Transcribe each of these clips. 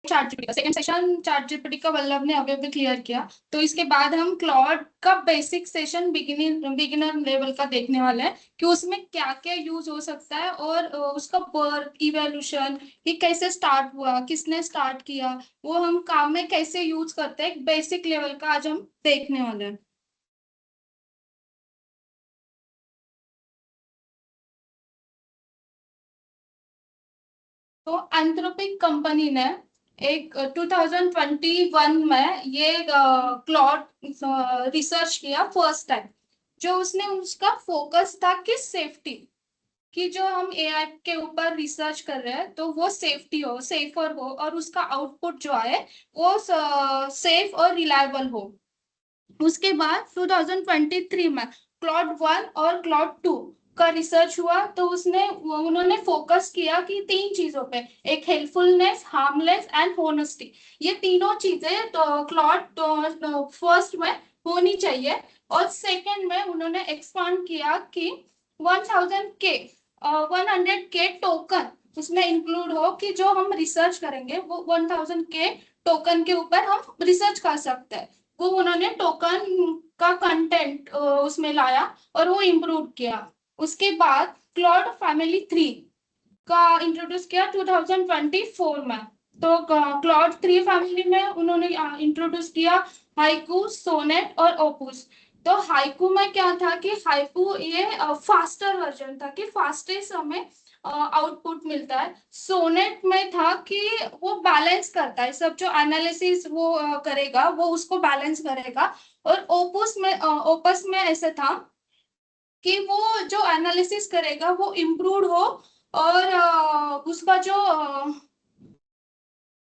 ChatGPT का second session ChatGPT का वल्लभ ने अभी अभी क्लियर किया। तो इसके बाद हम क्लॉड का बेसिक सेशन बिगिनर लेवल का देखने वाले हैं कि उसमें क्या क्या यूज हो सकता है और उसका बर्थ इवोल्यूशन, ये कैसे स्टार्ट हुआ, किसने स्टार्ट किया, वो हम काम में कैसे यूज करते हैं, बेसिक लेवल का आज हम देखने वाले हैं। तो एंथ्रोपिक कंपनी ने एक 2021 में ये क्लॉड रिसर्च किया फर्स्ट टाइम। जो उसने उसका फोकस था कि सेफ्टी, कि जो हम एआई के ऊपर रिसर्च कर रहे हैं तो वो सेफ्टी हो, सेफर हो, और उसका आउटपुट जो आए वो सेफ और रिलायबल हो। उसके बाद 2023 में क्लॉड 1 और क्लॉड 2 का रिसर्च हुआ। तो उन्होंने फोकस किया कि तीन चीजों पे, एक हेल्पफुलनेस, हार्मलेस एंड होनेस्टी, ये तीनों चीजें तो क्लॉड फर्स्ट में होनी चाहिए। और सेकंड में उन्होंने एक्सपांड किया कि 100 के टोकन उसमें इंक्लूड हो, कि जो हम रिसर्च करेंगे वो 1000 के टोकन के ऊपर हम रिसर्च कर सकते हैं। वो उन्होंने टोकन का कंटेंट उसमें लाया और वो इम्प्रूव किया। उसके बाद क्लॉड फैमिली 3 का इंट्रोड्यूस किया 2024 में। तो क्लॉड 3 फैमिली में उन्होंने इंट्रोड्यूस किया हाइकू, सोनेट और ओपुस। तो हाइकू में क्या था कि हाइकू ये फास्टर वर्जन था, कि फास्टेस्ट हमें आउटपुट मिलता है। सोनेट में था कि वो बैलेंस करता है सब, जो एनालिसिस वो करेगा वो उसको बैलेंस करेगा। और ओपस में ऐसे था कि वो जो एनालिसिस करेगा वो इम्प्रूव हो, और उसका जो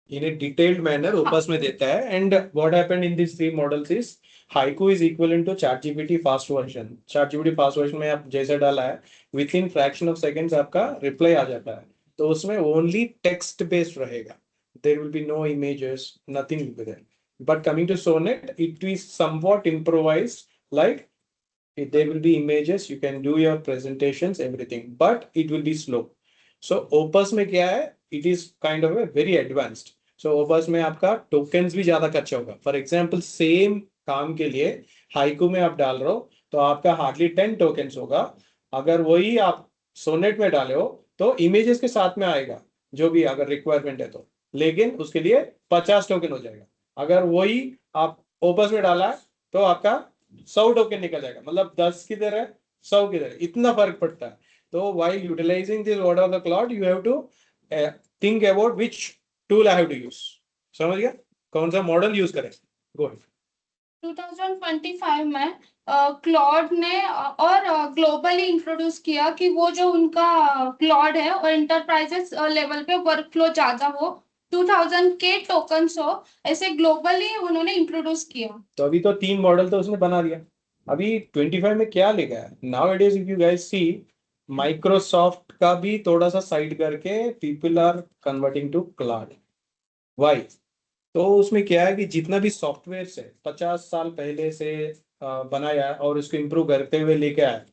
in a detailed manner opus में देता है. And what happened in these three models is Haiku is equivalent to ChatGPT fast version. ChatGPT fast version में आप जैसे डाला है within fraction of seconds आपका reply आ जाता है. तो उसमें only text based रहेगा. There will be no images, nothing will be there. But coming to Sonnet, it is somewhat improvised. Like there will be images, you can do your presentations, everything, but it will be slow. So Opus में क्या है? It is kind of a very advanced. So Opus में आपका tokens भी ज्यादा खर्चा होगा. For example, same काम के लिए हाइकू में आप डाल रहे हो तो आपका हार्डली 10 टोकन्स होगा. अगर वही आप सोनेट में डाले हो तो इमेजेस के साथ में आएगा जो भी अगर रिक्वायरमेंट है तो, लेकिन उसके लिए 50 टोकन हो जाएगा. अगर वही आप ओपस में डाला है तो आपका 100 टोकन निकल जाएगा. मतलब 10 किधर है, 100 किधर है, इतना फर्क पड़ता है. तो while utilizing this word of the cloud you have to think about which tool I have to use. समझ गया कौन सा मॉडल यूज करें. Go ahead. 2025 में क्लॉड ने और ग्लोबली इंट्रोड्यूस किया कि वो जो उनका क्लॉड है और इंटरप्राइजेस लेवल पे वर्कफ्लो ज्यादा हो, 2000 के टोकन्स हो, ऐसे ग्लोबली उन्होंने इंट्रोड्यूस किया। तो अभी तो 3 मॉडल तो उसने बना दिया. अभी 25 में क्या लेगा है now it is. If you guys see Microsoft का भी थोड़ा सा साइड करके people are converting to Claude. Why? तो उसमें क्या है कि जितना भी सॉफ्टवेयर है 50 साल पहले से बनाया और उसको इम्प्रूव करते हुए लेके आया,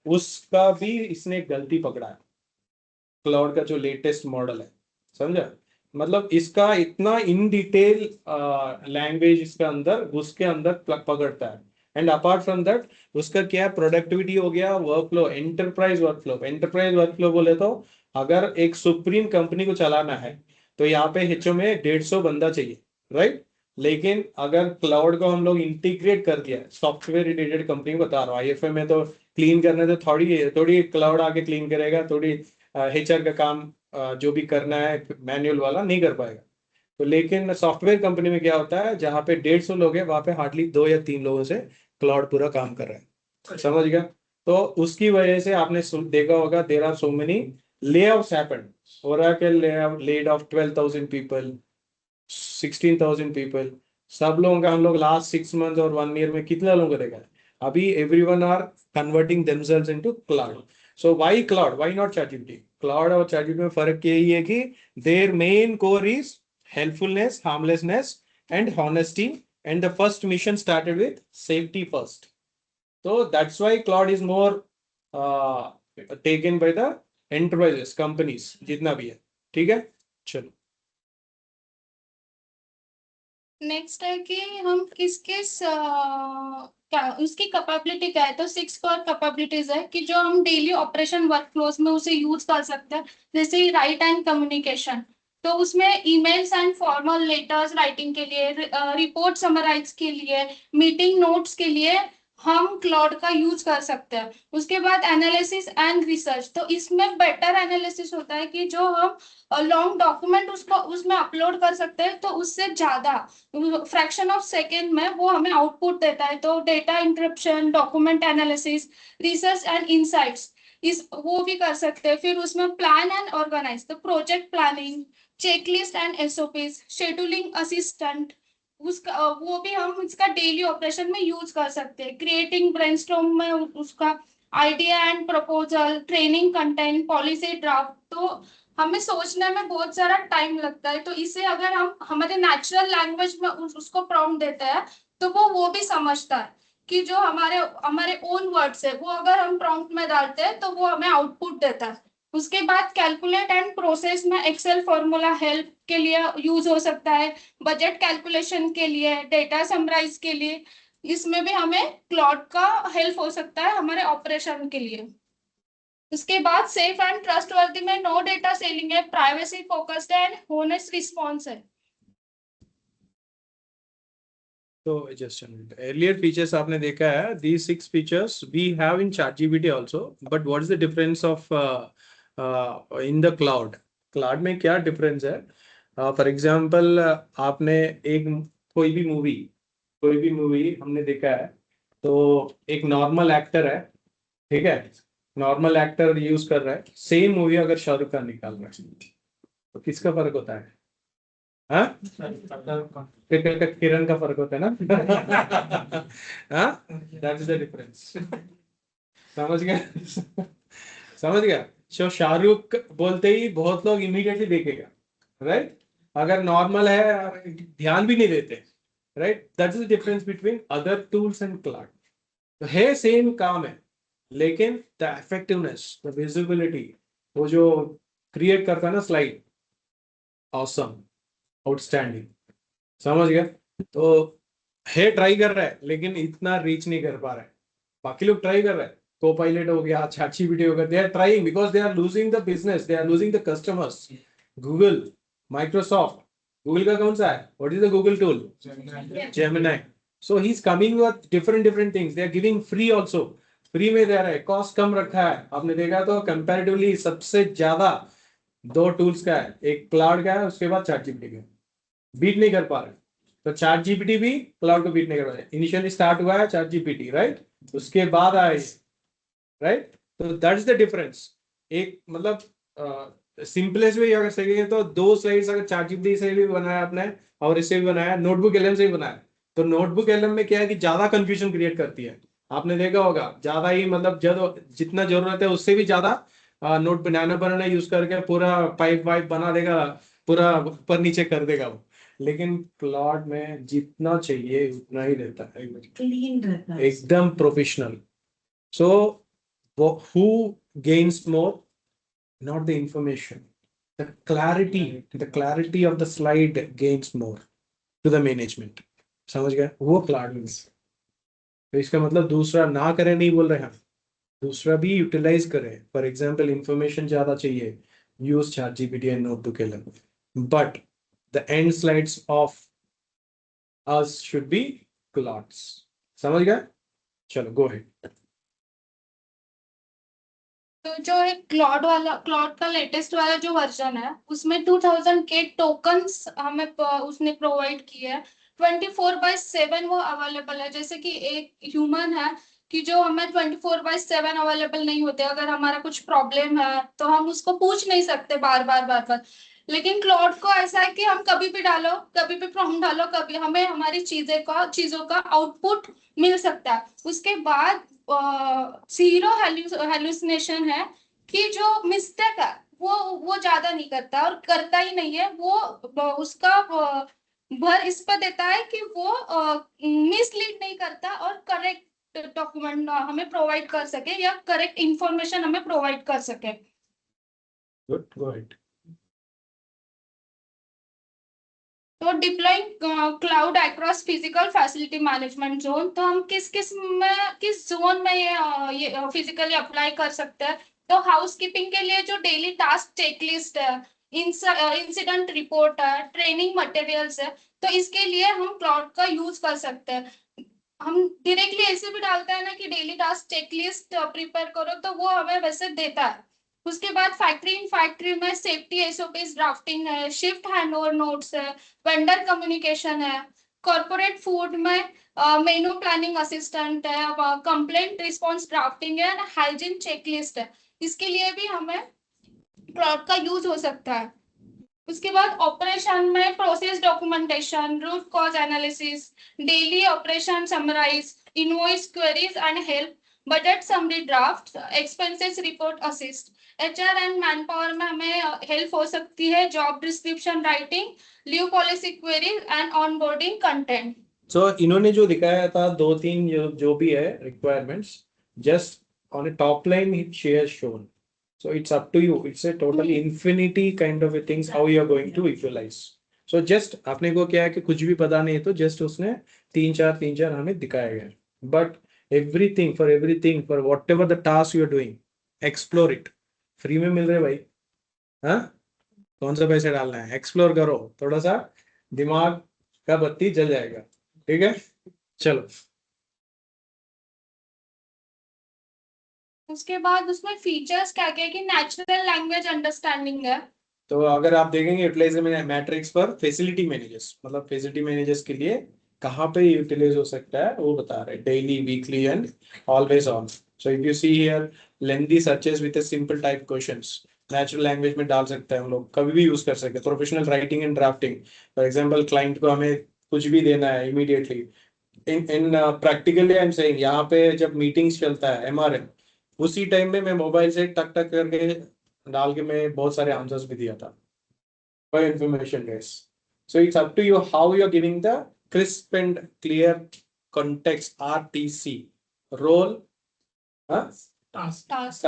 उसका भी इसने गलती पकड़ा है. क्लाउड का जो लेटेस्ट मॉडल है, समझा? मतलब इसका इतना इन डिटेल लैंग्वेज इसके अंदर उसके अंदर पकड़ता है. एंड अपार्ट फ्रॉम दैट उसका क्या प्रोडक्टिविटी हो गया, workflow, enterprise workflow. Enterprise workflow बोले तो अगर एक सुप्रीम कंपनी को चलाना है तो यहाँ पे एचओ में 150 बंदा चाहिए, राइट? लेकिन अगर क्लाउड को हम लोग इंटीग्रेट कर दिया, सॉफ्टवेयर रिलेटेड कंपनी बता रहा हूँ, आईएफए में तो क्लीन करने तो थोड़ी थोड़ी क्लाउड आके क्लीन करेगा, थोड़ी एचआर का काम जो भी करना है मैनुअल वाला नहीं कर पाएगा. तो लेकिन सॉफ्टवेयर कंपनी में क्या होता है, जहाँ पे 150 लोग हैं वहां पे हार्डली 2 या 3 लोगों से क्लाउड पूरा काम कर रहा है. समझ गया? तो उसकी वजह से आपने देखा होगा there are so many layoffs happened. Oracle laid off 12,000 people, 16,000 people. सब लोगों का हम लोग लास्ट 6 मंथ और 1 ईयर में कितना लोगों को देखा है. अभी everyone are converting themselves into Claude. So why Claude, why not ChatGPT? Claude और चैटजीपीटी में फर्क यही है कि their main core is helpfulness, harmlessness and honesty, and the first mission started with safety first. So that's why cloud is more taken by the enterprises, companies जितना भी है. ठीक है, चलो. नेक्स्ट है कि हम किस किस क्या उसकी कैपेबिलिटी क्या है, तो 6 कोर कैपेबिलिटीज है कि जो हम डेली ऑपरेशन वर्कफ्लोज में उसे यूज कर सकते हैं, जैसे राइट एंड कम्युनिकेशन, तो उसमें emails and formal letters writing के लिए, रिपोर्ट समराइज के लिए, मीटिंग नोट्स के लिए हम क्लाउड का यूज कर सकते हैं। उसके बाद एनालिसिस एंड रिसर्च, तो इसमें बेटर एनालिसिस होता है कि जो हम लॉन्ग डॉक्यूमेंट उसको उसमें अपलोड कर सकते हैं, तो उससे ज्यादा फ्रैक्शन ऑफ सेकेंड में वो हमें आउटपुट देता है। तो data interruption, document analysis, research and insights इस वो भी कर सकते हैं। फिर उसमें प्लान एंड ऑर्गेनाइज, तो project planning, checklist and SOPs, scheduling assistant, उसका वो भी हम इसका डेली ऑपरेशन में यूज कर सकते हैं। क्रिएटिंग ब्रेनस्टॉर्म में उसका idea and proposal, training content, policy draft, तो हमें सोचने में बहुत सारा टाइम लगता है, तो इसे अगर हम हमारे नेचुरल लैंग्वेज में उसको प्रॉम्प्ट देते हैं, तो वो भी समझता है कि जो हमारे हमारे ओन वर्ड्स है वो अगर हम प्रॉम्प्ट में डालते हैं तो वो हमें आउटपुट देता है। उसके बाद कैलकुलेट एंड प्रोसेस में एक्सेल फॉर्मूला हेल्प के लिए यूज हो सकता है, बजट कैलकुलेशन के लिए, डेटा समराइज के लिए, इसमें भी हमें क्लाउड का हेल्प हो सकता है हमारे ऑपरेशन के लिए। उसके बाद सेफ एंड ट्रस्टवर्दी में नो डेटा सेलिंग है, privacy focused and honest response है। तो जस्ट earlier features आपने देखा है, these 6 features we have in ChatGPT also, but what is the difference of in the cloud में क्या difference है? For example, आपने एक कोई भी मूवी हमने देखा है, तो एक नॉर्मल एक्टर है, ठीक है, नॉर्मल एक्टर यूज कर रहा है, सेम मूवी अगर शाहरुख खान निकाल रहा है, तो किसका फर्क होता है? हाँ, किरण का फर्क होता है ना। हाँ, दैट इज द डिफरेंस। समझ गया? समझ गया? तो शाहरुख बोलते ही बहुत लोग इमीडिएटली देखेगा, राइट? अगर नॉर्मल है ध्यान भी नहीं देते, right? That is the difference between other tools and cloud. तो है सेम काम है, लेकिन द इफेक्टिवनेस, द विजिबिलिटी, वो जो क्रिएट करता है ना स्लाइड, ऑसम, आउटस्टैंडिंग। समझ गया? तो है ट्राई कर रहा है, लेकिन इतना रीच नहीं कर पा रहा है। बाकी लोग ट्राई कर रहे हैं, को पायलट हो गया, ChatGPT हो गया, they are trying because they are losing the business, they are losing the customers. Google, Microsoft, Google का कौन सा है? What is the Google tool? Gemini. So he is coming with different different things, they are giving free also, free में दे रहा है, cost कम रखा है। आपने देखा तो कंपैरेटिवली सबसे ज्यादा दो टूल्स का है, एक क्लाउड का है, उसके बाद ChatGPT का, बीट नहीं कर पा रहे। तो ChatGPT भी क्लाउड को बीट नहीं कर पा रहे। इनिशियली स्टार्ट हुआ है ChatGPT, राइट? उसके बाद आए, राइट? तो दैट इज द डिफरेंस। एक मतलब सिंपलेस्ट वे अगर सही है तो दो स्लाइड्स अगर ChatGPT से भी बनाया आपने और इससे भी बनाया, नोटबुक LM से भी बनाया, तो नोटबुक LM में क्या है कि ज्यादा कंफ्यूजन क्रिएट करती है। आपने देखा होगा, ज्यादा ही मतलब जब जितना जरूरत है उससे भी ज्यादा नोट बनाना यूज करके पूरा पाइप वाइप बना देगा, पूरा ऊपर नीचे कर देगा वो। लेकिन क्लाउड में जितना चाहिए उतना ही रहता है, क्लीन रहता है, एकदम professional. So who gains more? Not the information, the clarity of the slide gains more to the management। समझ गए? वो क्लाउड में। तो इसका मतलब दूसरा ना करें नहीं बोल रहे हम, दूसरा भी यूटिलाइज करें। फॉर एग्जाम्पल, इंफॉर्मेशन ज्यादा चाहिए, use ChatGPT and Notebook LM, but the end slides of us should be clouds। समझ गए? चलो गो अहेड। तो जो एक क्लॉड का लेटेस्ट वाला जो वर्जन है उसमें 2000 के टोकन्स हमें उसने प्रोवाइड किए हैं। 24/7 वो अवेलेबल है, जैसे कि एक ह्यूमन है कि जो हमें 24/7 अवेलेबल नहीं होते, अगर हमारा कुछ प्रॉब्लम है तो हम उसको पूछ नहीं सकते बार बार बार बार। लेकिन क्लॉड को ऐसा है कि हम कभी भी डालो, कभी भी प्रॉम्प्ट डालो, कभी हमें हमारी चीजों का आउटपुट मिल सकता है। उसके बाद जीरो हेलुसिनेशन है कि जो मिस्टेक है वो ज्यादा नहीं करता और करता ही नहीं है वो, उसका भर इस पर देता है कि वो मिसलीड नहीं करता और करेक्ट डॉक्यूमेंट हमें प्रोवाइड कर सके या करेक्ट इंफॉर्मेशन हमें प्रोवाइड कर सके। Good, go ahead. तो deploying cloud across physical facility management zone, तो हम किस जोन में ये फिजिकली अप्लाई कर सकते हैं। तो हाउसकीपिंग के लिए जो डेली टास्क चेकलिस्ट है, इंसिडेंट रिपोर्ट है, ट्रेनिंग मटेरियल्स है, तो इसके लिए हम क्लाउड का यूज कर सकते हैं। हम डायरेक्टली ऐसे भी डालते हैं ना कि डेली टास्क चेकलिस्ट प्रिपेयर करो, तो वो हमें वैसे देता है। उसके बाद फैक्ट्री में सेफ्टी एसओपीज ड्राफ्टिंग है, शिफ्ट हैंडओवर नोट्स है, वेंडर कम्युनिकेशन है, कॉर्पोरेट फूड में मेनू प्लानिंग असिस्टेंट है, कंप्लेंट रिस्पॉन्स ड्राफ्टिंग है, हाइजीन चेकलिस्ट है। इसके लिए भी हमें क्लाउड का यूज हो सकता है। उसके बाद ऑपरेशन में process documentation, root cause analysis, daily operation summarise, invoice queries and help, budget summary draft, expenses report assist. HR and manpower में हमें हेल्प हो सकती है, job description writing, leave policy queries and onboarding content. So इन्होंने जो दिखाया था दो तीन जो भी है requirements, just on a top line it share shown. So it's up to you. It's a totally infinity kind of a things how you are going to utilize. So just आपने को क्या है कि कुछ भी पता नहीं है तो just उसने तीन चार हमें दिखाया गया. But everything for whatever the task you are doing, explore it. Free में मिल रहे भाई, हाँ कौन सा पैसे डालना है, एक्सप्लोर करो, थोड़ा सा दिमाग का बत्ती जल जाएगा. ठीक है, चलो. उसके बाद उसमें फीचर्स क्या क्या कि नेचुरल लैंग्वेज अंडरस्टैंडिंग है। तो अगर आप देखेंगे यूटिलाइजेशन मैट्रिक्स पर फैसिलिटी मैनेजर्स, मतलब फैसिलिटी मैनेजर्स के लिए कहाँ पे यूटिलाइज हो सकता है वो बता रहे, daily, weekly and always on. So if you see here lengthy searches with simple type questions, natural language में डाल सकते हैं हम लोग, कभी भी यूज कर सकते हैं. Professional writing and drafting, for example client को हमें कुछ भी देना है immediately. In practically I am saying, यहाँ पे जब मीटिंग्स चलता है एमआरएम, उसी टाइम में मैं मोबाइल से टक टक करके डाल के मैं बहुत सारे आंसर्स भी दिया था. For information, guys. So it's up to you how you're giving the crisp and clear context, RTC, role, task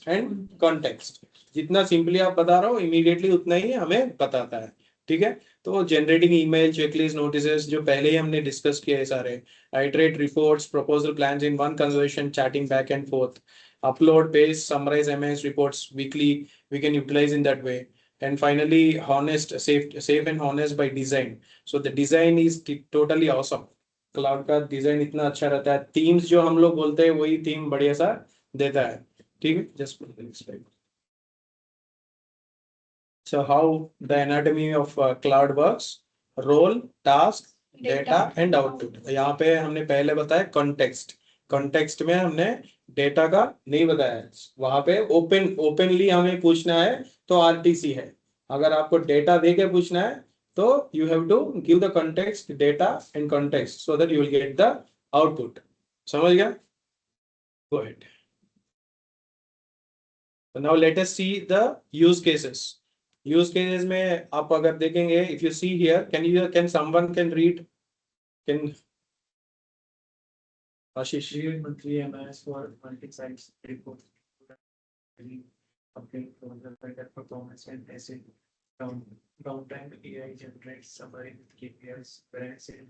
and context. जितना सिंपली आप बता रहे हो इमीडिएटली उतना ही हमें बताता है. ठीक है, तो जनरेटिंग ईमेल, चेकलिस्ट, नोटिसेस जो पहले ही हमने डिस्कस किया है सारे, iterate reports, proposal plans in one conversation, chatting back and fourth, upload, paste, summarize MS reports weekly, we can utilize in that way. And finally, honest, safe and honest by design. So the design is totally awesome. Cloud का design इतना अच्छा रहता है, themes जो हम लोग बोलते हैं वही थीम बढ़िया सा देता है. ठीक है, just so how the anatomy of cloud works, role, task, data and output. यहाँ पे हमने पहले बताया context. context में हमने डेटा का नहीं बताया, वहां पे ओपनली हमें पूछना है तो आरटीसी है. अगर आपको डेटा दे के पूछना है तो you have to give the context, data and context so that you will get the output. समझ गया? Go ahead. So now let us see the use cases. Use cases में आप अगर देखेंगे, if you see here, can someone can read, can Ashish? Monthly MIS for multi-site report, update better performance and ऐसे downtime AI generate summary with KPIs brands in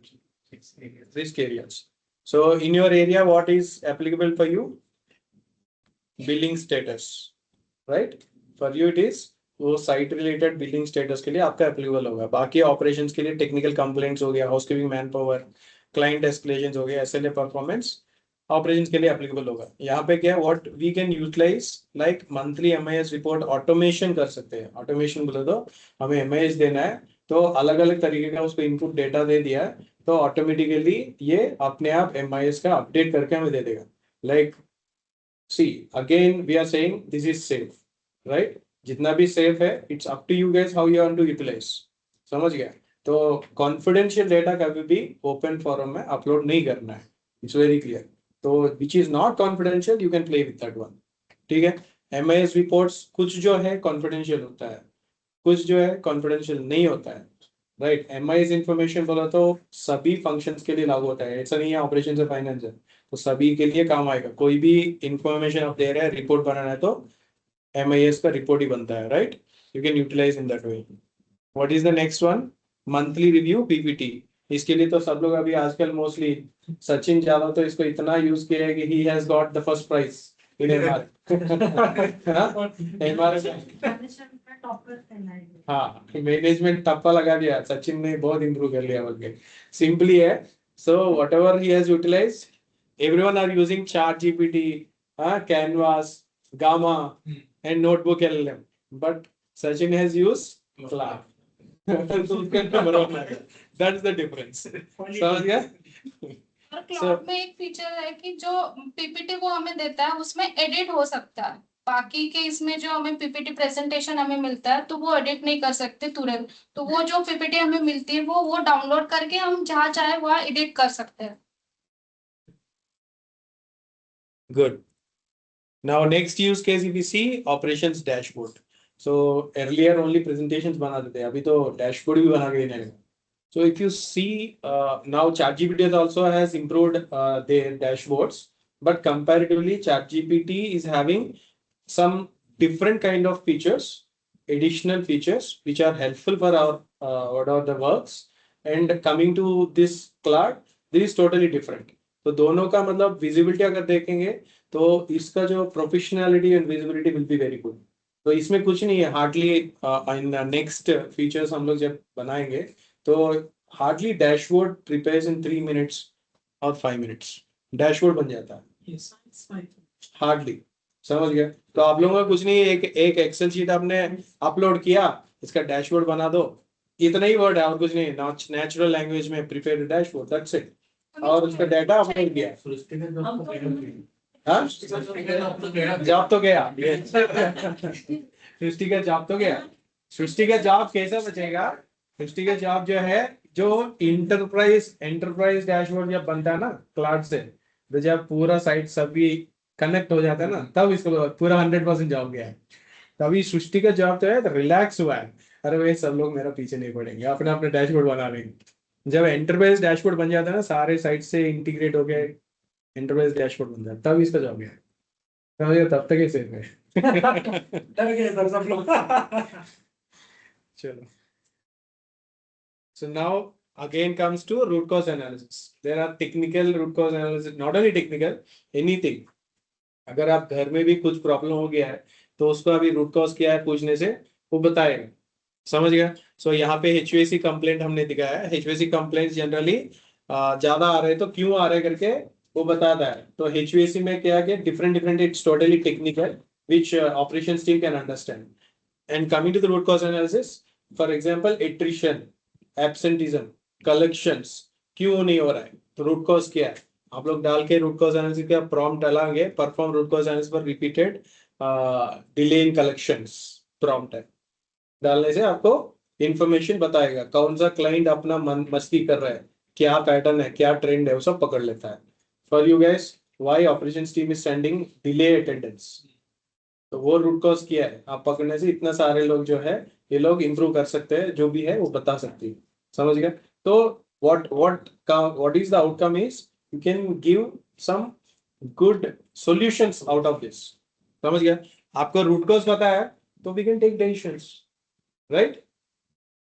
6 areas. So in your area what is applicable for you? Billing status, right? For you it is वो site related billing status के लिए आपका applicable होगा. बाकी operations के लिए technical complaints हो गया, हाउसकीपिंग मैन पावर, क्लाइंट एस्केलेशंस हो गया, एसएलए परफॉर्मेंस ऑपरेशंस के लिए एप्लीकेबल होगा. यहाँ पे क्या है, what we can utilize like monthly MIS report automation कर सकते हैं. ऑटोमेशन बोले तो हमें एमआईएस देना है तो अलग अलग तरीके का उसको इनपुट डेटा दे दिया तो ऑटोमेटिकली ये अपने आप एमआईएस का अपडेट करके हमें दे देगा. Like see again we are saying this is safe, right? जितना भी सेफ है, it's up to you guys how you want to utilize. समझ गया? तो कॉन्फिडेंशियल डेटा कभी भी ओपन फोरम में अपलोड नहीं करना है, इट्स वेरी क्लियर. तो which is not confidential you can play with that one. ठीक है, एमआईएस रिपोर्ट्स कुछ जो है कॉन्फिडेंशियल होता है, कुछ जो है कॉन्फिडेंशियल नहीं होता है, राइट? एमआईएस इंफॉर्मेशन बोला तो सभी फंक्शंस के लिए लागू होता है, ऐसा नहीं है ऑपरेशन से फाइनेंस है तो सभी के लिए काम आएगा. कोई भी इंफॉर्मेशन आप दे रहे हैं, रिपोर्ट बनाना है तो MIS का रिपोर्ट ही बनता है, right? You can utilize in that way. What is the next one? Monthly review PPT. इसके लिए तो सब लोग अभी आजकल मोस्टली सचिन जादव तो इसको इतना यूज किया है कि he has got the first prize in MR हाँ मैनेजमेंट टप्पा लगा दिया, सचिन ने बहुत इंप्रूव कर लिया बोल के। सिंपली है, so whatever he has utilize, everyone are using ChatGPT, canvas, Gamma and Notebook LLM, but Sachin has used Claude. तो उसका नंबर वन है, दैट्स द डिफरेंस, समझ गया? और क्लाउड में एक फीचर है कि जो पीपीटी वो हमें देता है उसमें एडिट हो सकता है, बाकी के इसमें जो हमें पीपीटी प्रेजेंटेशन हमें मिलता है तो वो एडिट नहीं कर सकते तुरंत। तो वो जो पीपीटी हमें मिलती है वो डाउनलोड करके हम जहाँ चाहे वहाँ एडिट कर सकते हैं। Good. Now next use case if we see operations dashboard. So earlier only presentations बनाते थे, अभी तो dashboard भी बना के देने लगे। So if you see now ChatGPT also has improved their dashboards, but comparatively ChatGPT is having some different kind of features, additional features which are helpful for our what are the works, and coming to this Claude, this is totally different. तो दोनों का मतलब visibility अगर देखेंगे तो इसका जो professionality and visibility will be very good. तो इसमें कुछ नहीं है हार्डली, इन नेक्स्ट फीचर्स हम लोग जब बनाएंगे तो हार्डली डैशबोर्ड प्रिपेयर्स इन 3 मिनट्स और 5 मिनट्स डैशबोर्ड बन जाता है हार्डली, समझ गया? तो आप लोगों का कुछ नहीं है, एक एक्सेल शीट आपने अपलोड किया, इसका डैशबोर्ड बना दो, इतना ही वर्ड है और कुछ नहीं, नेचुरल लैंग्वेज में प्रिपेयर डैशबोर्ड, दैट्स इट। और उसका डाटा अपलोड किया, हाँ जॉब तो गया सृष्टि का जॉब तो गया। सृष्टि का जॉब कैसा बचेगा? सृष्टि का जॉब जो है, जो एंटरप्राइज डैशबोर्ड जब बनता है ना क्लाउड से, तो जब पूरा साइट सभी कनेक्ट हो जाता है ना, तब इसको पूरा 100% जॉब गया है। तभी सृष्टि का जॉब तो है रिलैक्स हुआ है, अरे भाई सब लोग मेरा पीछे नहीं पड़ेंगे, अपने अपने डैशबोर्ड बना लेंगे। जब एंटरप्राइज डैशबोर्ड बन जाता है ना, सारे साइट से इंटीग्रेट हो गए, एंटरप्राइज डैशबोर्ड बन जाता है, तब इसका जॉब गया है। समझिए, तब तक ही सेफ है। डर गए सर सब लोग। चलो, so now again comes to root cause analysis. There are technical root cause analysis, not only technical, anything. अगर आप घर में भी कुछ प्रॉब्लम हो गया है तो उसको अभी रूट कॉज क्या है पूछने से वो बताएगा, समझ गया? सो यहाँ पे HVAC कंप्लेंट हमने दिखाया है। HVAC कंप्लेंट जनरली ज्यादा आ रहे तो क्यों आ रहे करके वो बताता है। तो HVAC में क्या है, different it's totally technical which operations team can understand. And coming to the root cause analysis, for example attrition, absenteeism, collections क्यों नहीं हो रहा है, तो रूट कॉज क्या है? आप लोग डाल के रूट कॉज एनालिसिस का प्रॉम्प्ट डालेंगे, perform root cause analysis for repeated delay in collections, prompt है, डालने से आपको इंफॉर्मेशन बताएगा कौन सा क्लाइंट अपना मस्ती कर रहा है, क्या पैटर्न है, क्या ट्रेंड है, वो सब पकड़ लेता है। For you guys, why operations team is sending delay attendance, तो वो रूट कॉज किया है, आप पकड़ने से इतना सारे लोग जो है ये लोग इंप्रूव कर सकते हैं, जो भी है वो बता सकती है, समझ गए? तो what is the outcome is you can give some good solutions out of this, समझ गया? आपको रूट कॉज पता है तो we can take decisions, right?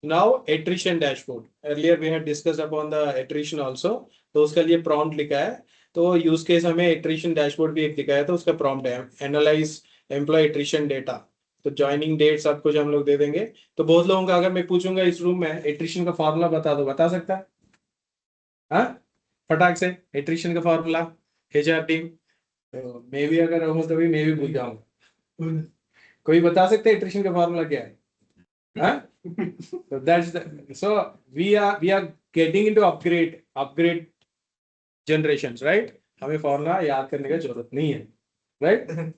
Now attrition dashboard, earlier we had discussed upon the attrition also, तो उसके लिए prompt लिखा है, तो यूज केस हमें attrition dashboard भी एक दिखाया, तो उसका prompt है analyze employee attrition data, तो ज्वाइनिंग डेट सब कुछ हम लोग दे देंगे। तो बहुत लोगों का अगर मैं पूछूंगा इस रूम में एट्रिशन का फॉर्मूला बता दो, बता सकता है? हाँ फटाक से एट्रिशन का फॉर्मूला, HR टीम, तो मैं भी अगर रहूँ तो भी मैं भी भूल जाऊंगा। कोई बता सकते हैं एट्रिशन का फॉर्मूला क्या है? हाँ? So that's so we are getting into upgrade generations, right? हमें फॉर्मूला याद करने की जरूरत नहीं है, right?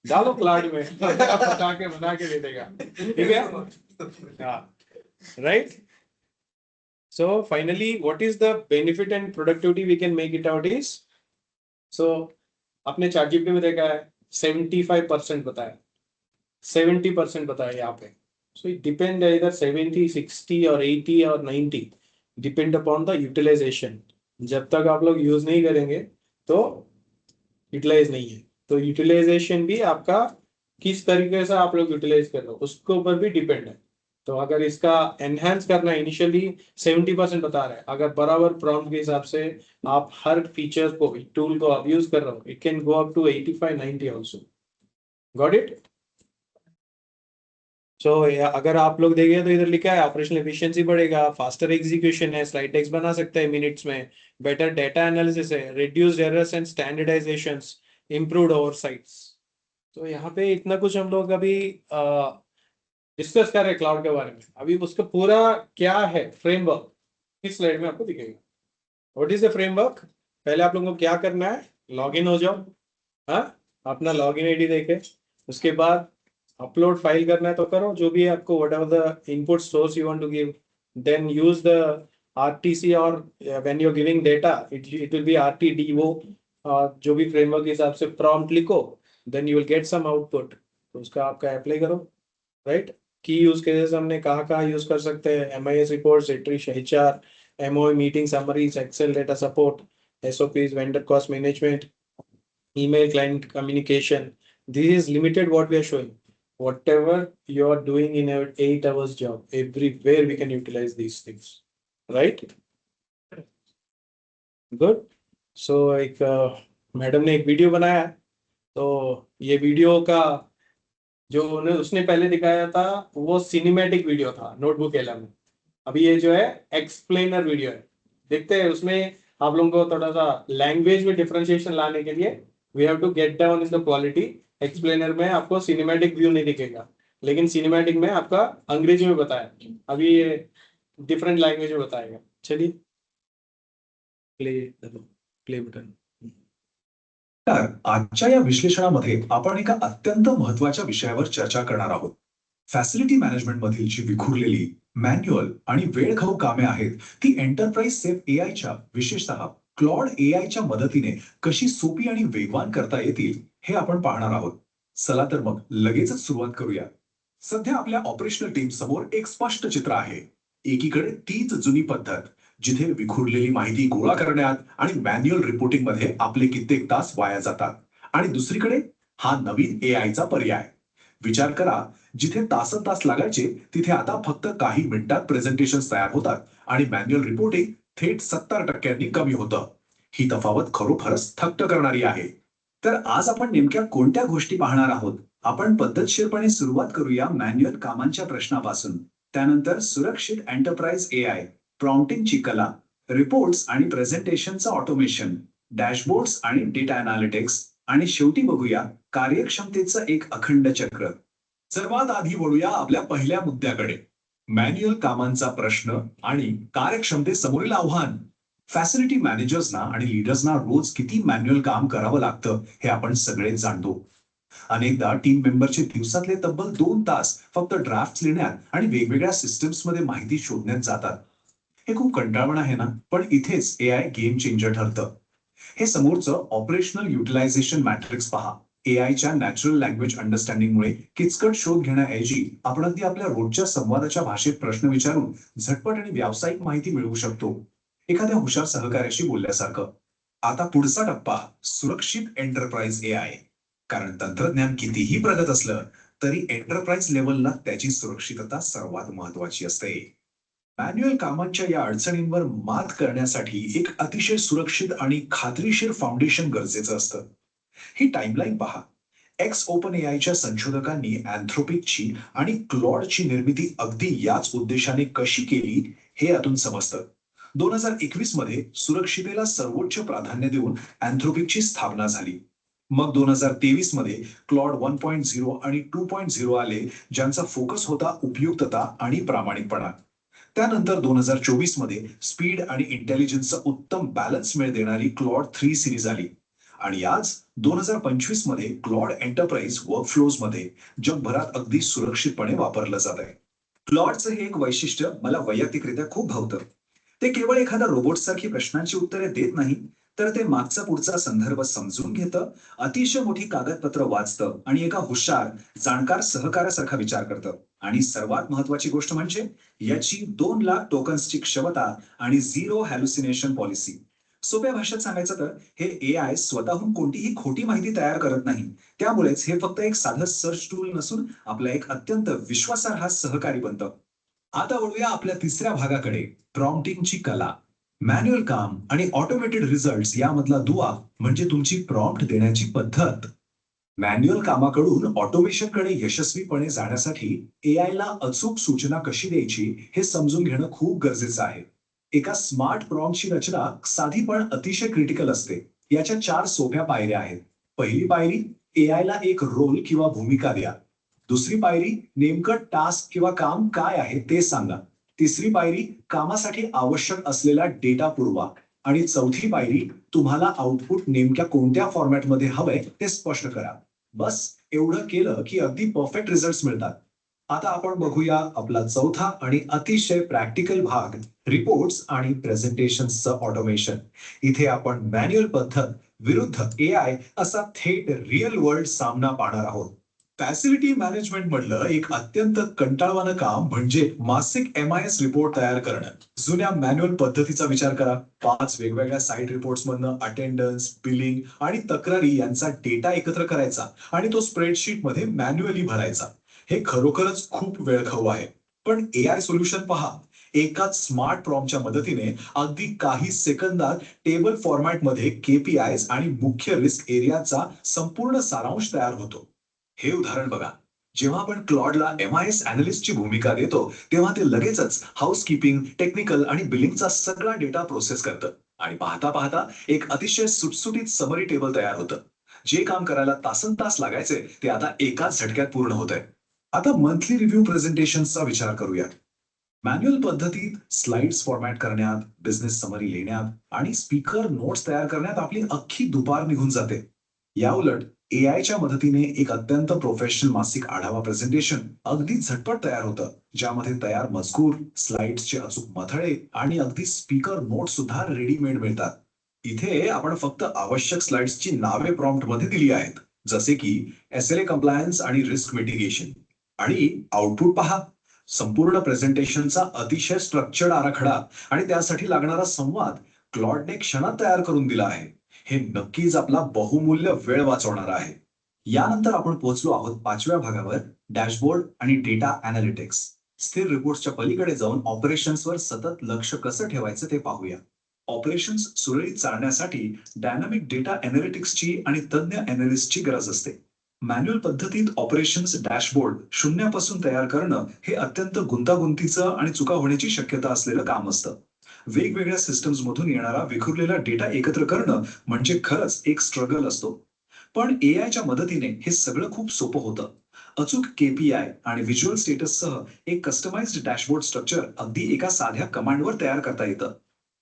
डालो क्लाउड में, बता के बना के दे देगा, ठीक है? हाँ, right? So finally, what is the benefit and productivity we can make it out is, so आपने ChatGPT में देखा है 75% बताया, 70% बताया यहाँ पे। So it depend either 70, 60 or 80 or 90, depend upon the utilization. जब तक आप लोग यूज नहीं करेंगे तो यूटिलाइज नहीं है, तो यूटिलाइजेशन भी आपका किस तरीके से आप लोग यूटिलाइज कर रहे हो उसके ऊपर भी डिपेंड है। तो अगर इसका एनहांस करना इनिशियली 70% बता रहा है, अगर बराबर प्रॉम्प्ट के हिसाब से आप हर फीचर को टूल को अब यूज कर रहे हो, it can go up to 85-90 also. Got it? So अगर आप लोग देखें तो इधर लिखा है ऑपरेशनल एफिशिएंसी बढ़ेगा, फास्टर एग्जीक्यूशन है, स्लाइड टेक्स्ट बना सकते हैं मिनट्स में, बेटर डेटा एनालिसिस है, reduced errors and standardisations, improved oversights. तो यहाँ पे इतना कुछ हम लोग अभी डिस्कस कर रहे हैं क्लाउड के बारे में. अभी उसका पूरा क्या है फ्रेमवर्क इस स्लाइड में आपको दिखेगा. What is the framework? पहले आप लोगों को क्या करना है, लॉगिन हो जाओ. हाँ, अपना लॉगिन आईडी देके उसके बाद अपलोड फाइल करना है तो करो, जो भी है आपको, whatever the input source you want to give, then use the RTC और when you are giving data it will be RTDO. जो भी फ्रेमवर्क के हिसाब से प्रॉम्प्ट लिखो, then you will get some output. तो उसका आपका अप्लाई करो. राइट? की यूज केसेस हमने कहाँ यूज कर सकते हैं, MIS reports, attrition, HR, MOA meeting summaries, Excel data support, SOPs, vendor cost management, email client communication. This is limited what we are showing. Whatever you are doing in an 8 hours job, everywhere we can utilize these things. Right? Good. So एक madam ने एक video बनाया है. तो ये video का जो उसने पहले दिखाया था वो सिनेमैटिक वीडियो था नोटबुक एलएम में. अभी ये जो है एक्सप्लेनर वीडियो है. देखते हैं उसमें आप लोगों को थोड़ा सा लैंग्वेज में डिफरेंशिएशन लाने के लिए we have to get down in the quality. Explainer में आपको सिनेमैटिक व्यू नहीं दिखेगा, लेकिन सिनेमैटिक में आपका अंग्रेजी में बताया, अभी ये डिफरेंट लैंग्वेज में बताएगा. चलिए प्ले बटन. तर आजच्या या विश्लेषणामध्ये आपण एका अत्यंत महत्त्वाच्या विषयावर चर्चा करणार आहोत. फॅसिलिटी मॅनेजमेंट मधील जी विखुरलेली मॅन्युअल आणि वेळखाऊ कामे आहेत ती एंटरप्राइज सेफ एआयच्या, विशेषतः क्लॉड एआयच्या मदतीने कशी सोपी आणि वेगवान करता येतील हे आपण पाहणार आहोत. चला तर मग लगेचच सुरुवात करूया. सध्या आपल्या ऑपरेशनल टीम समोर एक स्पष्ट चित्र आहे. एकीकडे तीच जुनी पद्धत जिथे विखुरलेली माहिती गोळा करण्यात आणि मॅन्युअल रिपोर्टिंग मध्ये आपले कित्येक तास वाया जातात, आणि दुसरीकडे हा नवीन एआयचा पर्याय. विचार करा, जिथे तास लागायचे तिथे आता फक्त काही मिनिटात प्रेझेंटेशन तयार होतात आणि मॅन्युअल रिपोर्टिंग थेट 70% कमी होतं. ही तफावत खरोखरच थक्क करणारी आहे. तर आज आपण नेमक्या कोणत्या गोष्टी पाहणार आहोत? आपण पद्धतशीरपणे सुरुवात करूया मॅन्युअल कामांच्या प्रश्नापासून, त्यानंतर सुरक्षित एंटरप्राइज एआय, प्रॉम्प्टिंगची कला, रिपोर्ट्स आणि प्रेझेंटेशनचं ऑटोमेशन, डॅशबोर्ड्स आणि डेटा अनालिटिक्स, आणि शेवटी बघूया कार्यक्षमतेचं एक अखंड चक्र. सर्वात आधी वळूया आपल्या पहिल्या मुद्द्याकडे, मॅन्युअल कामांचा प्रश्न आणि कार्यक्षमतेसमोरील आव्हान. फॅसिलिटी मॅनेजर्सना आणि लीडर्सना रोज किती मॅन्युअल काम करावं लागतं हे आपण सगळेच जाणतो. अनेकदा टीम मेंबरचे दिवसातले तब्बल 2 तास फक्त ड्राफ्ट लिहिण्यात आणि वेगवेगळ्या सिस्टम्स मध्ये माहिती शोधण्यात जातात. हे खूप कंटाळवाणं आहे ना? पण इथेच एआय गेम चेंजर ठरतं. हे समोरचं ऑपरेशनल युटिलायझेशन मॅट्रिक्स पहा. एआयच्या नॅचरल लँग्वेज अंडरस्टँडिंगमुळे किचकट शोध घेण्याऐवजी आपण अगदी आपल्या रोजच्या संवादाच्या भाषेत प्रश्न विचारून झटपट आणि व्यावसायिक माहिती मिळवू शकतो, एखाद्या हुशार सहकार्याशी बोलल्यासारखं. आता पुढचा टप्पा, सुरक्षित एंटरप्राइज एआय. कारण तंत्रज्ञान कितीही प्रगत असलं तरी एंटरप्राइज लेव्हलला त्याची सुरक्षितता सर्वात महत्वाची असते. मॅन्युअल कामांच्या या अडचणींवर मात करण्यासाठी एक अतिशय सुरक्षित आणि खात्रीशीर फाउंडेशन गरजेचं असतं. ही टाइमलाईन पहा. एक्स ओपन एआयच्या संशोधकांनी अँथ्रोपिकची आणि क्लॉडची निर्मिती अगदी याच उद्देशाने कशी केली हे यातून समजतं. 2021 मध्ये सुरक्षितेला सर्वोच्च प्राधान्य देऊन अँथ्रोपिकची स्थापना झाली. मग 2023 मध्ये क्लॉड 1.0 आणि 2.0 आले, ज्यांचा फोकस होता उपयुक्तता आणि प्रामाणिकपणा. त्यानंतर 2024 मध्ये स्पीड आणि इंटेलिजन्सचा उत्तम बॅलन्स मिळ देणारी क्लॉड 3 सिरीज आली. आणि आज 2025 मध्ये क्लॉड एंटरप्राइज वर्कफ्लोज मध्ये जगभरात अगदी सुरक्षितपणे वापरलं जात आहे. क्लॉडचं हे एक वैशिष्ट्य मला वैयक्तिकरित्या खूप भावतं. ते केवळ एखादा रोबोट सारखी प्रश्नांची उत्तरे देत नाही, तर ते मागचा पुढचा संदर्भ समजून घेतं, अतिशय मोठी कागदपत्र वाचतं आणि एका हुशार जाणकार सहकार्यासारखा विचार करतं. आणि सर्वात महत्वाची गोष्ट म्हणजे याची 2 लाख टोकन्सची क्षमता आणि 0 हॅल्युसिनेशन पॉलिसी. सोप्या भाषेत सांगायचं तर हे एआय स्वतःहून कोणतीही खोटी माहिती तयार करत नाही. त्यामुळेच हे फक्त एक साधं सर्च टूल नसून आपलं एक अत्यंत विश्वासार्ह सहकारी बनतं. आता वळूया आपल्या तिसऱ्या भागाकडे, प्रॉम्प्टिंगची कला. मॅन्युअल काम आणि ऑटोमेटेड रिझल्ट्स यामधला दुवा म्हणजे तुमची प्रॉम्प्ट देण्याची पद्धत. मॅन्युअल कामाकडून ऑटोमेशनकडे यशस्वीपणे जाण्यासाठी एआय ला अचूक सूचना कशी द्यायची हे समजून घेणं खूप गरजेचं आहे. एका स्मार्ट प्रॉम्प्टची रचना साधी पण अतिशय क्रिटिकल असते. याच्या 4 सोप्या पायऱ्या आहेत. पहिली पायरी, एआय ला एक रोल किंवा भूमिका द्या. दुसरी पायरी, नेमकं टास्क किंवा काम काय आहे ते सांगा. तिसरी पायरी, कामासाठी आवश्यक असलेला डेटा पुरवा. आणि चौथी पायरी, तुम्हाला आउटपुट नेमक्या कोणत्या फॉर्मॅटमध्ये हवंय ते स्पष्ट करा. बस एवढं केलं की अगदी परफेक्ट रिझल्ट्स मिळतात. आता आपण बघूया आपला चौथा आणि अतिशय प्रॅक्टिकल भाग, रिपोर्ट्स आणि प्रेझेंटेशनचं ऑटोमेशन. इथे आपण मॅन्युअल पद्धत विरुद्ध एआय असा थेट रिअल वर्ल्ड सामना पाहणार आहोत. फॅसिलिटी मॅनेजमेंट मधलं एक अत्यंत कंटाळवाणं काम म्हणजे मासिक MIS रिपोर्ट तयार करणं. जुन्या मॅन्युअल पद्धतीचा विचार करा. 5 वेगवेगळ्या साईट रिपोर्ट्स मधनं अटेंडन्स, बिलिंग आणि तक्रारी यांचा डेटा एकत्र करायचा आणि तो स्प्रेडशीट मध्ये मॅन्युअली भरायचा. हे खरोखरच खूप वेळखाऊ आहे. पण एआय सोल्युशन पहा. एकाच स्मार्ट प्रॉम्प्टच्या मदतीने अगदी काही सेकंदात टेबल फॉर्मॅटमध्ये KPIs आणि मुख्य रिस्क एरियाचा संपूर्ण सारांश तयार होतो. हे उदाहरण बघा. जेव्हा आपण क्लॉडला MIS अॅनालिस्टची भूमिका देतो तेव्हा ते लगेचच हाऊसकीपिंग, टेक्निकल आणि बिलिंगचा सगळा डेटा प्रोसेस करतं आणि पाहता पाहता एक अतिशय सुटसुटीत समरी टेबल तयार होतं. जे काम करायला तासनतास लागायचे ते आता एकाच झटक्यात पूर्ण होत आहे. आता मंथली रिव्ह्यू प्रेझेंटेशनचा विचार करूया. मॅन्युअल पद्धतीत स्लाइड्स फॉर्मॅट करण्यात, बिझनेस समरी लिहिण्यात आणि स्पीकर नोट्स तयार करण्यात आपली अख्खी दुपार निघून जाते. या उलट एआयच्या मदतीने एक अत्यंत प्रोफेशनल मासिक आढावा प्रेझेंटेशन अगदी झटपट तयार होतं, ज्यामध्ये तयार मजकूर, स्लाइड्सचे अचूक मथळे आणि अगदी स्पीकर नोट्स सुद्धा रेडीमेड मिळतात. इथे आपण फक्त आवश्यक स्लाइड्सची नावे प्रॉम्प्ट मध्ये दिली आहेत, जसे की SLA कंप्लायन्स आणि रिस्क मिटिगेशन. आणि आउटपुट पहा. संपूर्ण प्रेझेंटेशनचा अतिशय स्ट्रक्चर्ड आराखडा आणि त्यासाठी लागणारा संवाद क्लॉडने क्षणात तयार करून दिला आहे. हे नक्कीच आपला बहुमूल्य वेळ वाचवणार आहे. यानंतर आपण पोहोचलो आहोत 5व्या भागावर, डॅशबोर्ड आणि डेटा अॅनालिटिक्स. स्थिर रिपोर्ट्सच्या पलीकडे जाऊन ऑपरेशन्सवर सतत लक्ष कसं ठेवायचं ते पाहूया. ऑपरेशन्स सुरळीत चालण्यासाठी डायनामिक डेटा अॅनालिटिक्सची आणि तज्ञ अॅनालिस्टची गरज असते. मॅन्युअल पद्धतीत ऑपरेशन्स डॅशबोर्ड शून्यापासून तयार करणं हे अत्यंत गुंतागुंतीचं आणि चुका होण्याची शक्यता असलेलं काम असतं. वेगवेगळ्या सिस्टम्स मधून येणारा विखुरलेला डेटा एकत्र करणं म्हणजे खरंच एक स्ट्रगल असतो. पण एआयच्या मदतीने हे सगळं खूप सोपं होतं. अचूक KPI आणि व्हिज्युअल स्टेटससह एक कस्टमाइज्ड डॅशबोर्ड स्ट्रक्चर अगदी एका साध्या कमांडवर तयार करता येतं.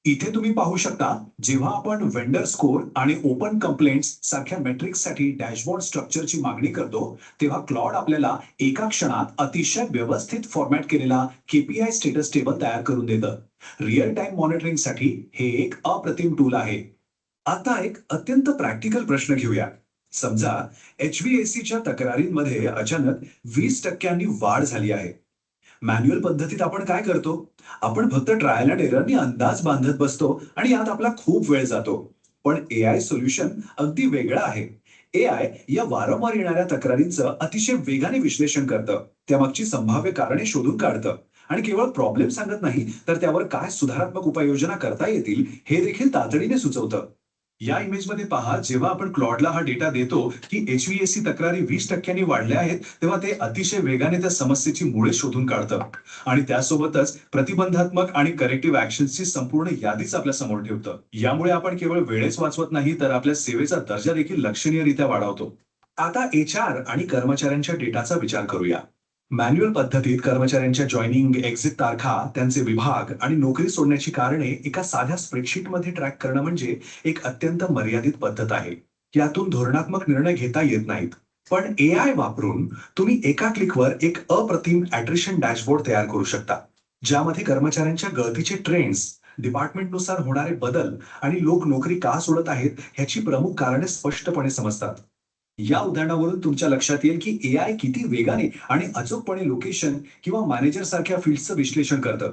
इथे तुम्ही पाहू शकता, जेव्हा आपण वेंडर स्कोर आणि ओपन कंप्लेंट्स सारख्या मेट्रिक्ससाठी डॅशबोर्ड स्ट्रक्चरची मागणी करतो, तेव्हा क्लॉड आपल्याला एका क्षणात अतिशय व्यवस्थित फॉर्मॅट केलेला KPI स्टेटस टेबल तयार करून देतं. रिअल टाइम मॉनिटरिंगसाठी हे एक अप्रतिम टूल आहे. आता एक अत्यंत प्रॅक्टिकल प्रश्न घेऊया. समजा HVACच्या तक्रारींमध्ये अचानक 20% वाढ झाली आहे. मॅन्युअल पद्धतीत आपण काय करतो? आपण फक्त ट्रायल अँड एररनी अंदाज बांधत बसतो आणि यात आपला खूप वेळ जातो. पण एआय सोल्युशन अगदी वेगळं आहे. एआय या वारंवार येणाऱ्या तक्रारींचं अतिशय वेगाने विश्लेषण करतं, त्यामागची संभाव्य कारणे शोधून काढतं आणि केवळ प्रॉब्लेम सांगत नाही, तर त्यावर काय सुधारात्मक उपाययोजना करता येतील हे देखील तातडीने सुचवतं. या इमेजमध्ये पहा, जेव्हा आपण क्लॉडला हा डेटा देतो की HVAC तक्रारी 20% वाढल्या आहेत, तेव्हा ते अतिशय वेगाने त्या समस्येची मुळे शोधून काढतं आणि त्यासोबतच प्रतिबंधात्मक आणि करेक्टिव्ह ऍक्शन्सची संपूर्ण यादीच आपल्या समोर ठेवतं. यामुळे आपण केवळ वेळच वाचवत नाही, तर आपल्या सेवेचा दर्जा देखील लक्षणीयरित्या वाढवतो. आता HR आणि कर्मचाऱ्यांच्या डेटाचा विचार करूया. मॅन्युअल पद्धतीत कर्मचाऱ्यांच्या जॉईनिंग, एक्झिट तारखा, त्यांचे विभाग आणि नोकरी सोडण्याची कारणे एका साध्या स्प्रेडशीटमध्ये ट्रॅक करणं म्हणजे एक अत्यंत मर्यादित पद्धत आहे. यातून धोरणात्मक निर्णय घेता येत नाहीत. पण एआय वापरून तुम्ही एका क्लिकवर एक अप्रतिम ॲट्रिशन डॅशबोर्ड तयार करू शकता, ज्यामध्ये कर्मचाऱ्यांच्या गळतीचे ट्रेंड्स, डिपार्टमेंटनुसार होणारे बदल आणि लोक नोकरी का सोडत आहेत ह्याची प्रमुख कारणे स्पष्टपणे समजतात. या उदाहरणावरून तुमच्या लक्षात येईल की एआय किती वेगाने आणि अचूकपणे लोकेशन किंवा मॅनेजर सारख्या फील्डचं विश्लेषण करतं.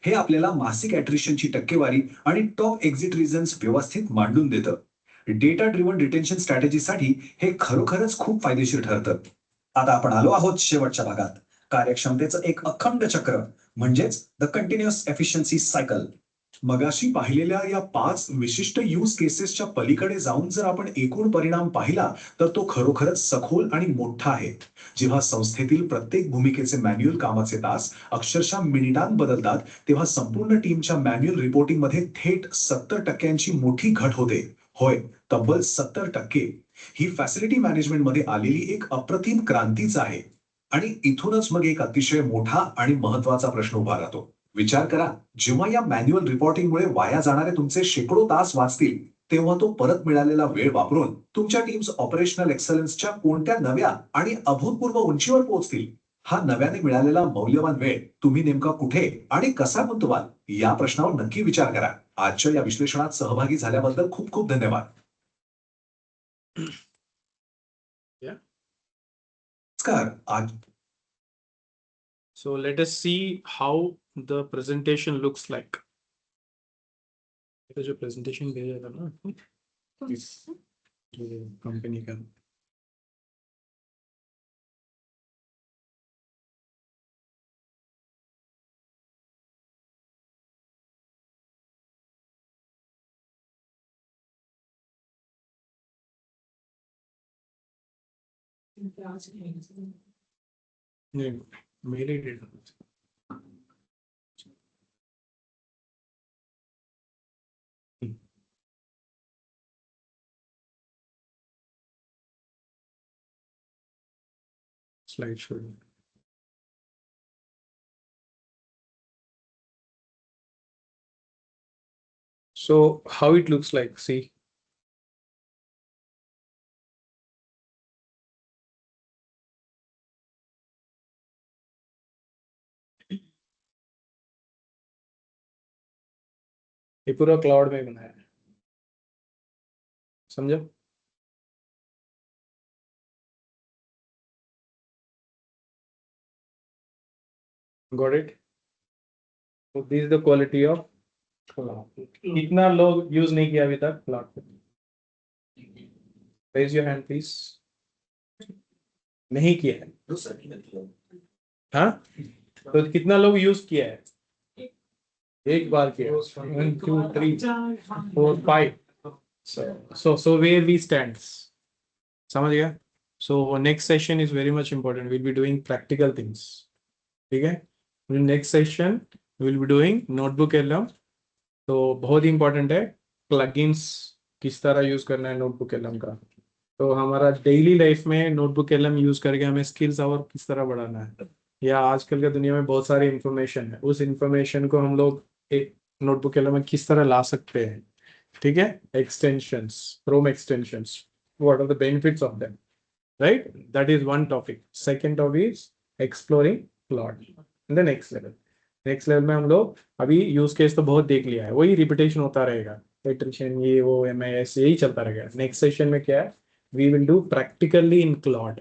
हे आपल्याला मासिक ॲट्रिशनची टक्केवारी आणि टॉप एक्झिट रिझन्स व्यवस्थित मांडून देतं. डेटा ड्रिव्हन रिटेन्शन स्ट्रॅटेजीसाठी हे खरोखरच खूप फायदेशीर ठरतं. आता आपण आलो आहोत शेवटच्या भागात, कार्यक्षमतेचं एक अखंड चक्र म्हणजेच द कंटिन्युअस एफिशियन्सी सायकल. मगाशी पाहिलेल्या या 5 विशिष्ट यूज केसेसच्या पलीकडे जाऊन जर आपण एकूण परिणाम पाहिला तर तो खरोखरच सखोल आणि मोठा आहे. जेव्हा संस्थेतील प्रत्येक भूमिकेचे मॅन्युअल कामाचे तास अक्षरशः मिनिटांत बदलतात तेव्हा संपूर्ण टीमच्या मॅन्युअल रिपोर्टिंगमध्ये थेट 70% मोठी घट होते. होय, तब्बल 70%. ही फॅसिलिटी मॅनेजमेंटमध्ये आलेली एक अप्रतिम क्रांतीच आहे. आणि इथूनच मग एक अतिशय मोठा आणि महत्वाचा प्रश्न उभा राहतो. विचार करा, जेव्हा या मॅन्युअल रिपोर्टिंगमुळे वाया जाणारे तुमचे शेकडो तास वाचतील तेव्हा तो परत मिळालेला वेळ वापरून तुमच्या टीम्स ऑपरेशनल एक्सलन्सच्या कोणत्या नव्या आणि अभूतपूर्व उंचीवर पोहोचतील. हा नव्याने मिळालेला मौल्यवान वेळ तुम्ही नेमका कुठे आणि कसा गुंतवाल या प्रश्नावर नक्की विचार करा. आजच्या या विश्लेषणात सहभागी झाल्याबद्दल खूप खूप धन्यवाद. नमस्कार. आज So let us see how the presentation looks like. जो presentation भेजा था ना इस कंपनी का. नहीं, मेरे data. Slide show. So how it looks like, see. ये पूरा क्लाउड में बनाया है, समझो. Got it? So this is the quality of cloud. कितना लोग यूज नहीं किया अभी तक cloud? Raise your hand please. नहीं किया है. हाँ, तो कितना लोग यूज किया है? एक बार किया. 1 2 3 4 5. So where we stand. समझ गया? So next session is very much important. We'll be doing practical things. ठीक है? Next session we'll be doing notebook LM. तो बहुत ही important है plugins किस तरह यूज करना है notebook LM का. तो हमारा डेली लाइफ में notebook LM यूज करके हमें स्किल्स और किस तरह बढ़ाना है, या आजकल के दुनिया में बहुत सारी इंफॉर्मेशन है, उस इंफॉर्मेशन को हम लोग एक नोटबुक LM में किस तरह ला सकते हैं. ठीक है? Extensions, Chrome extensions, what are the benefits of them, right? That is one topic. Second topic is exploring cloud in the next level. Next level में हम लोग अभी यूज केस तो बहुत देख लिया है, वही रिपीटेशन होता रहेगा, इटरेशन ये वो MIS यही चलता रहेगा. नेक्स्ट सेशन में क्या है, we will do practically in cloud.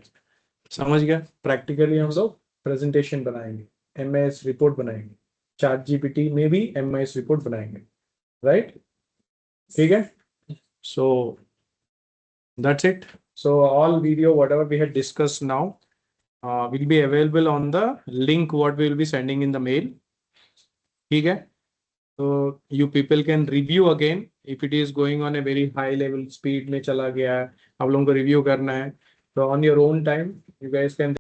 समझ गया? प्रैक्टिकली हम लोग प्रेजेंटेशन बनाएंगे, MIS रिपोर्ट बनाएंगे, ChatGPT में भी MIS रिपोर्ट बनाएंगे, राइट? ठीक है? So that's it. So all video whatever we had discussed now will be available on the link what we will be sending in the mail. ठीक है? So you people can review again if it is going on a very high level speed में चला गया है, आप लोगों को review करना है, so on your own time you guys can